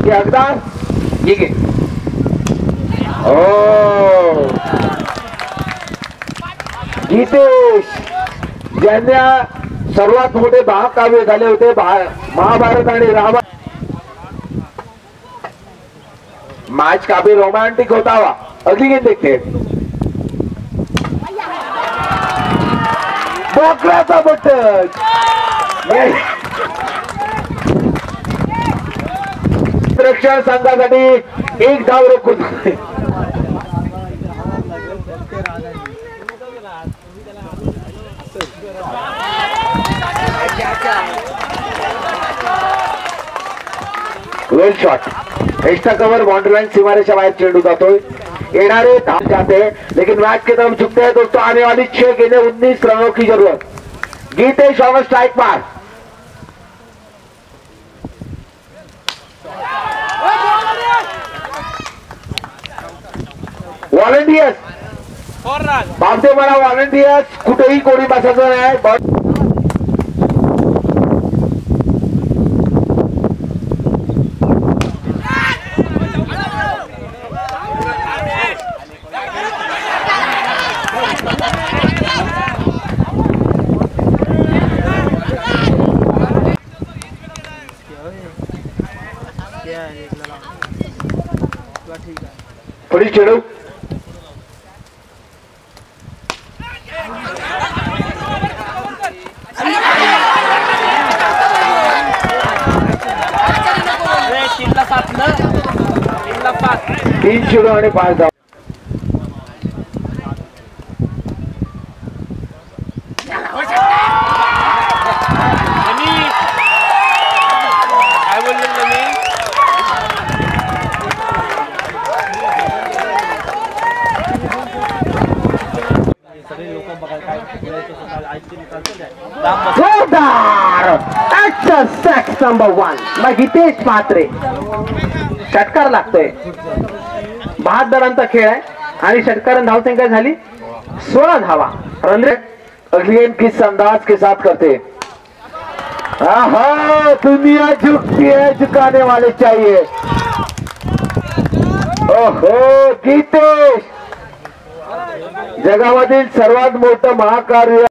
ये अगदार ये घे. ओ गीतेश ज्यांना सर्वात मोठे महाकाव्य झाले होते महाभारत आणि रामायण. मैच काफी रोमांटिक होता हुआ. अगली गेंद देखते हैं. बोकराचा बटक रक्षण संघासाठी एक धाव रोखून. Well shot. Extra cover boundary line सीमारेषा बाहर चेंडू जातोय. येणारे धाव जाते लेकिन मैच की तरफ झुकते हैं दोस्तों. आने वाली 6 गेंदें 19 रनों की जरूरत. गीतेश ऑन स्ट्राइक मार. व्हॉलंटियर्स बापदे मला व्हॉलंटियर्स कुठेही कोणी बसायचं नाही. पुढील चेंडू तीन चेंडू आणि 5 धावा. नंबर 1 मग गीतेश म्हात्रे. षटकार लागतोय. 72 रनचा खेळ आहे आणि षटकार धावसंख्या झाली 16 धावा. अगली गेंद किस अंदाज के साथ करते. आहा दुनिया झुकती है झुकाने वाले चाहिए. ओहो गीतेश जगामधील सर्वात मोठं महाकार्य